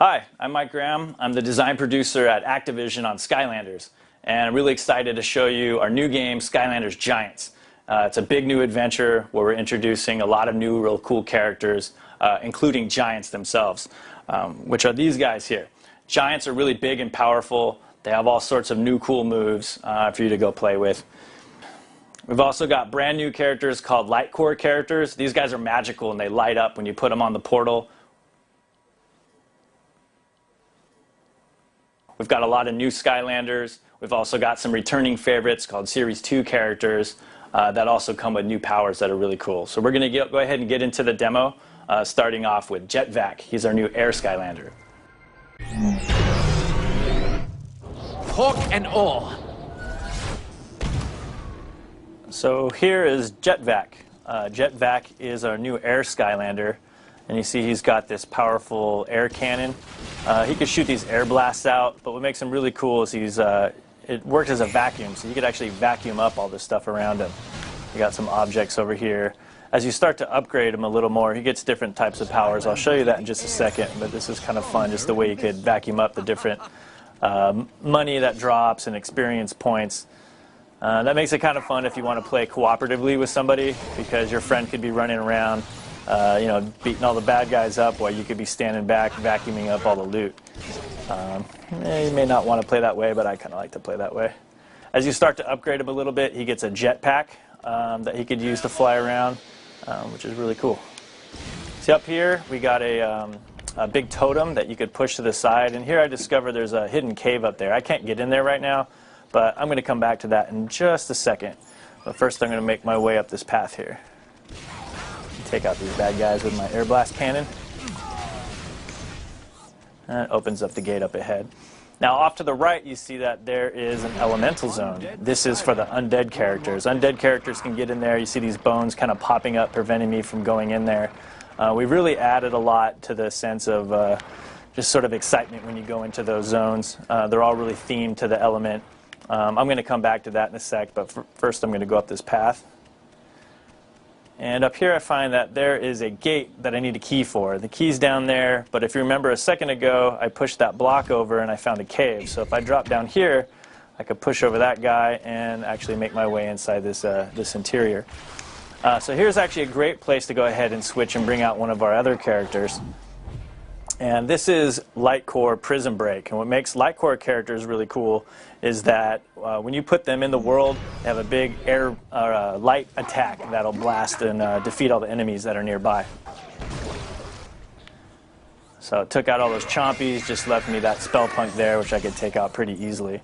Hi, I'm Mike Graham. I'm the design producer at Activision on Skylanders, and I'm really excited to show you our new game, Skylanders Giants. It's a big new adventure where we're introducing a lot of new, real cool characters, including giants themselves, which are these guys here. Giants are really big and powerful. They have all sorts of new, cool moves for you to go play with. We've also got brand new characters called Light Core characters. These guys are magical and they light up when you put them on the portal. We've got a lot of new Skylanders. We've also got some returning favorites called Series 2 characters that also come with new powers that are really cool. So we're going to go ahead and get into the demo, starting off with Jet Vac. He's our new Air Skylander. Hawk and all. So here is Jet Vac. Jet Vac is our new Air Skylander. And you see he's got this powerful air cannon. He could shoot these air blasts out, but what makes him really cool is it works as a vacuum, so you could actually vacuum up all this stuff around him. You got some objects over here. As you start to upgrade him a little more, he gets different types of powers. I'll show you that in just a second, but this is kind of fun, just the way you could vacuum up the different money that drops and experience points. That makes it kind of fun if you want to play cooperatively with somebody, because your friend could be running around beating all the bad guys up while you could be standing back vacuuming up all the loot. You may not want to play that way, but I kind of like to play that way. As you start to upgrade him a little bit, he gets a jetpack that he could use to fly around, which is really cool. See, up here we got a big totem that you could push to the side, and here I discovered there's a hidden cave up there. I can't get in there right now, but I'm going to come back to that in just a second. But first I'm going to make my way up this path here. Take out these bad guys with my air blast cannon. And it opens up the gate up ahead. Now off to the right you see that there is an elemental zone. This is for the undead characters. Undead characters can get in there. You see these bones kind of popping up, preventing me from going in there. We've really added a lot to the sense of just sort of excitement when you go into those zones. They're all really themed to the element. I'm going to come back to that in a sec, but first I'm going to go up this path. And up here I find that there is a gate that I need a key for. The key's down there, but if you remember a second ago, I pushed that block over and I found a cave. So if I drop down here, I could push over that guy and actually make my way inside this interior. So here's actually a great place to go ahead and switch and bring out one of our other characters. And this is Light Core Prism Break. And what makes Light Core characters really cool is that when you put them in the world, they have a big air light attack that'll blast and defeat all the enemies that are nearby. So it took out all those chompies, just left me that spell punk there, which I could take out pretty easily.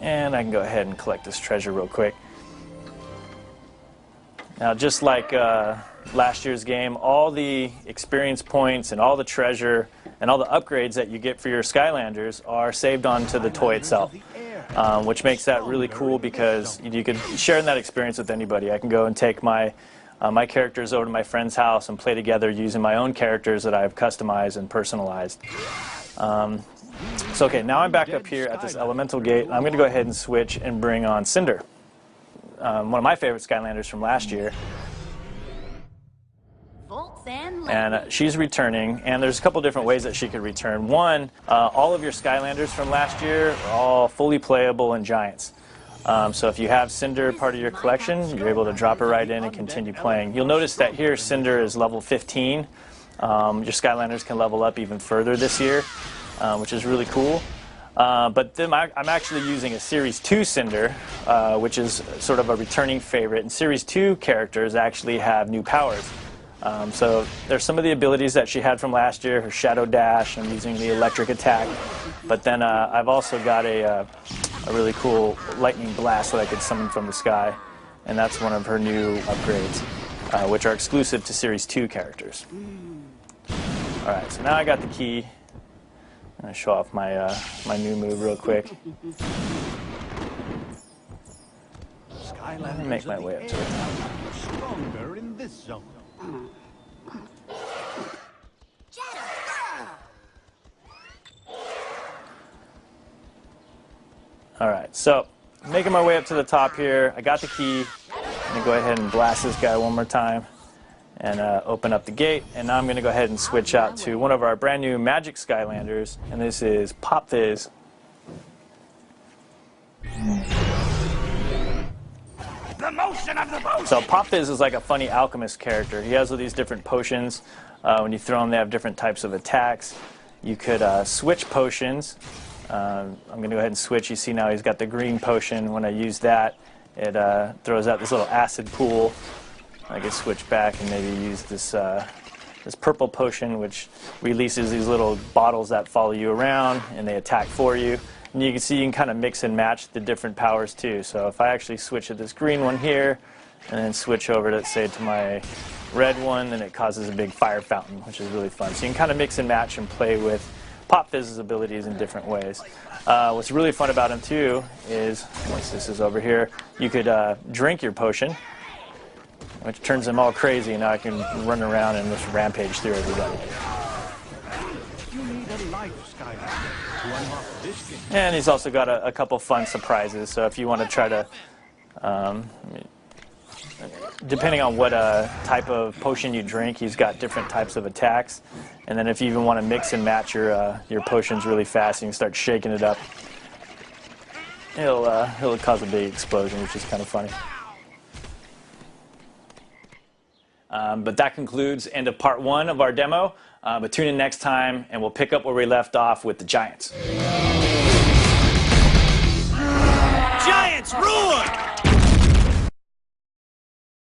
And I can go ahead and collect this treasure real quick. Now, just like last year's game, all the experience points and all the treasure and all the upgrades that you get for your Skylanders are saved onto the toy itself, which makes that really cool because you could share that experience with anybody. I can go and take my characters over to my friend's house and play together using my own characters that I've customized and personalized. So, okay, now I'm back up here at this elemental gate. I'm going to go ahead and switch and bring on Cinder. One of my favorite Skylanders from last year. And she's returning, and there's a couple different ways that she could return. One, all of your Skylanders from last year are all fully playable in Giants. So if you have Cinder part of your collection, you're able to drop her right in and continue playing. You'll notice that here Cinder is level 15. Your Skylanders can level up even further this year, which is really cool. But then I'm actually using a Series 2 Cinder, which is sort of a returning favorite. And Series 2 characters actually have new powers. So there's some of the abilities that she had from last year, her Shadow Dash, I'm using the electric attack. But then I've also got a really cool lightning blast that I could summon from the sky. And that's one of her new upgrades, which are exclusive to Series 2 characters. Alright, so now I got the key. I'm going to show off my, my new move real quick. Let me make my way up to the top. Stronger in this zone. Alright, so making my way up to the top here. I got the key. I'm going to go ahead and blast this guy one more time. and open up the gate. And now I'm going to go ahead and switch out to one of our brand new Magic Skylanders, and this is Pop Fizz. The motion of the boat! So Pop Fizz is like a funny alchemist character. He has all these different potions. When you throw them, they have different types of attacks. You could switch potions. I'm going to go ahead and switch. You see now he's got the green potion. When I use that, it throws out this little acid pool. I can switch back and maybe use this this purple potion, which releases these little bottles that follow you around, and they attack for you. And you can see you can kind of mix and match the different powers too. So if I actually switch to this green one here, and then switch over, let's say, to my red one, then it causes a big fire fountain, which is really fun. So you can kind of mix and match and play with Pop Fizz's abilities in different ways. What's really fun about him too is, once this is over here, you could drink your potion, which turns him all crazy, and now I can run around and just rampage through everybody. You need a life, Skylander, to unlock this game. And he's also got a couple fun surprises, so if you want to try to, depending on what type of potion you drink, he's got different types of attacks. And then if you even want to mix and match your potions really fast, you can start shaking it up. He'll cause a big explosion, which is kind of funny. But that concludes end of part 1 of our demo. But tune in next time, and we'll pick up where we left off with the Giants. Giants, roar!